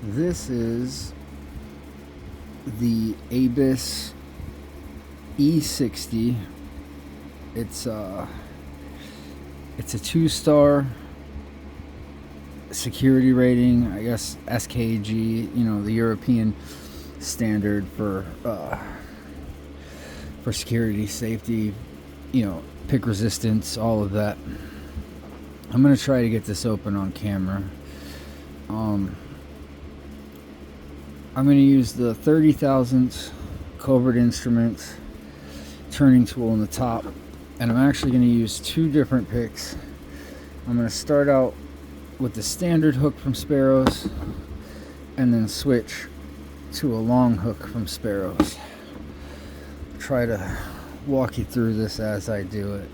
This is the Abus e60. It's a 2-star security rating, I guess SKG, the European standard for security, safety, pick resistance, all of that. I'm gonna try to get this open on camera. I'm gonna use the 30 thousandths covert instruments turning tool in the top, and I'm actually gonna use two different picks. I'm gonna start out with the standard hook from Sparrows and then switch to a long hook from Sparrows. Try to walk you through this as I do it.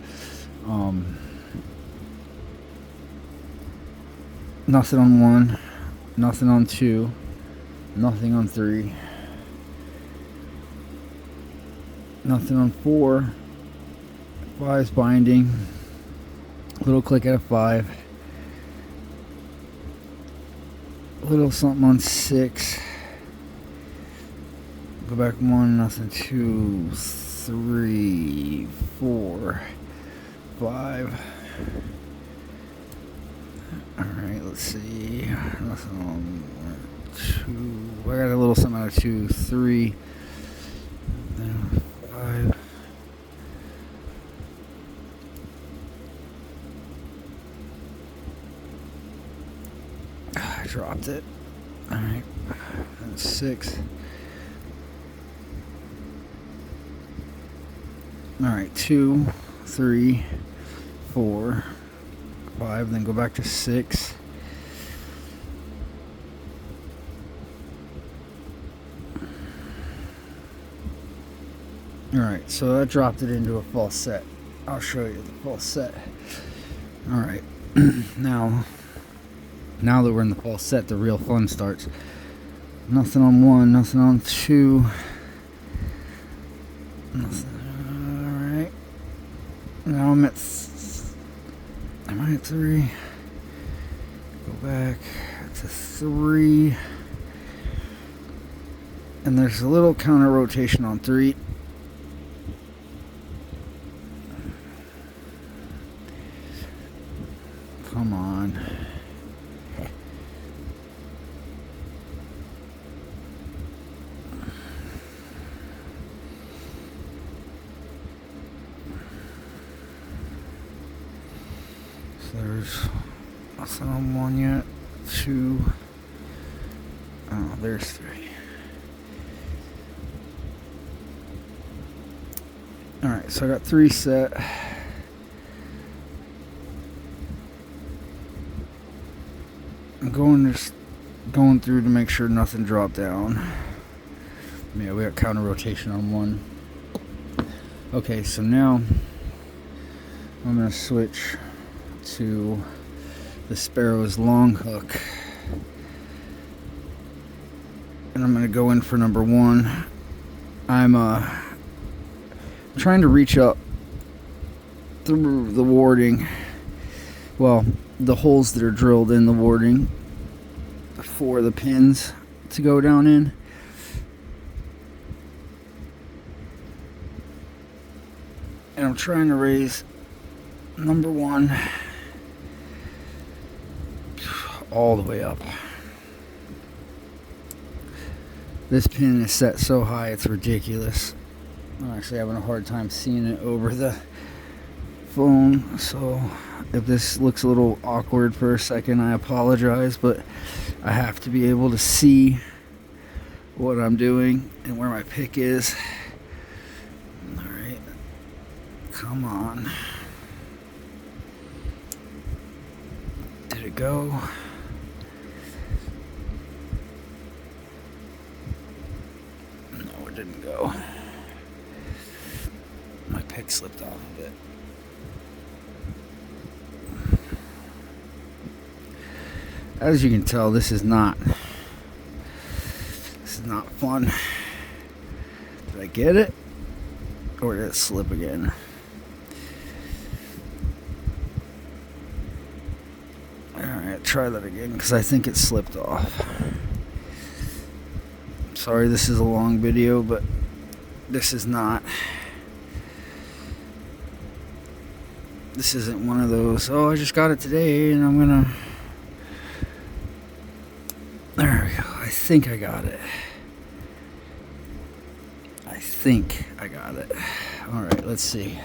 Nothing on 1, nothing on 2, nothing on 3, nothing on 4. 5's binding, little click at a 5, little something on 6, go back 1, nothing, 2, 3, 4, 5. Alright, let's see, nothing on 2, I got a little something out of 2, 3, 5. I dropped it. Alright, that's 6. Alright, 2, 3, 4, 5, then go back to 6. Alright, so that dropped it into a falset. I'll show you the falset. Alright, now that we're in the falset, the real fun starts. Nothing on 1, nothing on 2. Nothing. Alright. Now am I at 3? Go back to 3. And there's a little counter rotation on 3. Come on. So there's nothing on 1 yet. 2. Oh, there's 3. Alright, so I got 3 set. I'm going through to make sure nothing dropped down. Yeah, we got counter rotation on 1. Okay, so now I'm going to switch to the Sparrow's long hook. And I'm going to go in for number 1. I'm trying to reach up through the warding. Well, the holes that are drilled in the warding for the pins to go down in. And I'm trying to raise number 1 all the way up. This pin is set so high it's ridiculous. I'm actually having a hard time seeing it over the phone, so if this looks a little awkward for a second, I apologize, but I have to be able to see what I'm doing and where my pick is. Alright, come on. Did it go? No, it didn't go. My pick slipped off a bit. As you can tell, this is not fun. Did I get it? Or did it slip again? Alright, try that again, because I think it slipped off. Sorry this is a long video, but this is not. This isn't one of those, oh, I just got it today and I'm gonna... There we go. I think I got it. Alright, let's see.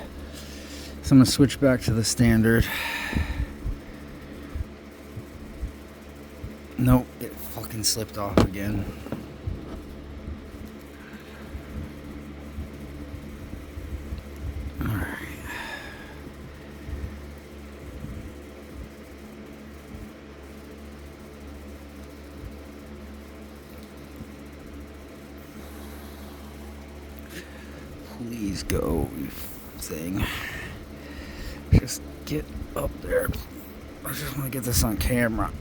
So I'm gonna switch back to the standard. Nope, it fucking slipped off again. Alright. Please go, you thing. Just get up there. I just want to get this on camera.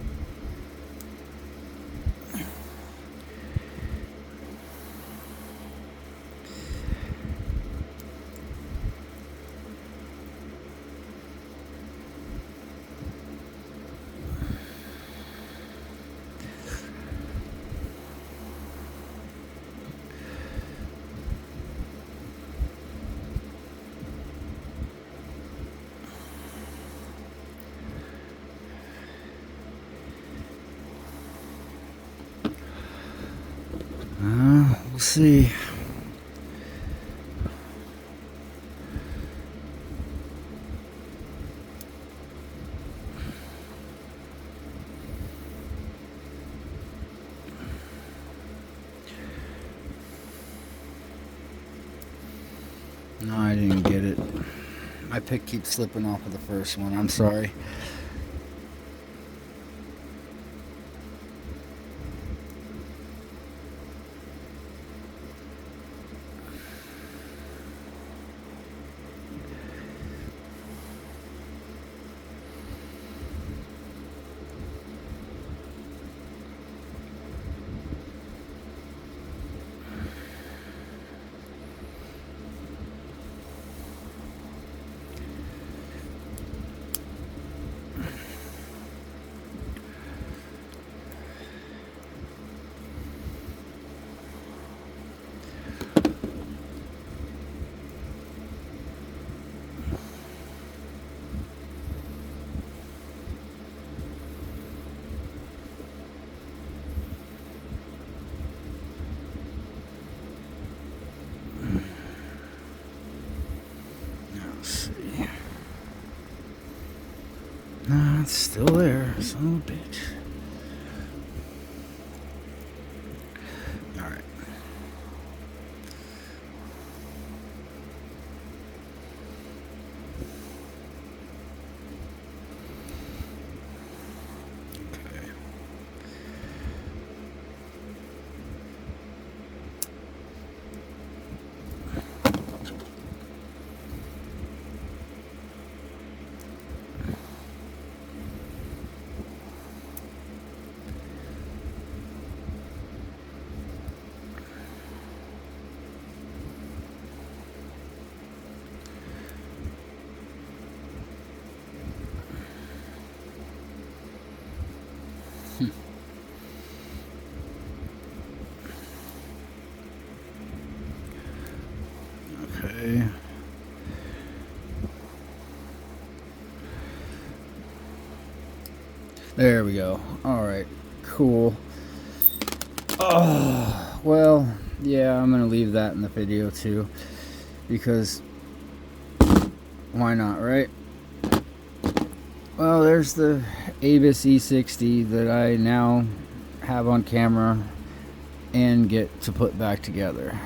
We'll see. No, I didn't get it. My pick keeps slipping off of the first one. I'm sorry. No, it's still there, son of a bitch. Alright. Okay. Okay. There we go. Alright, cool. Oh, well, yeah, I'm gonna leave that in the video too, because why not, right? Well, there's the e60 that I now have on camera and get to put back together.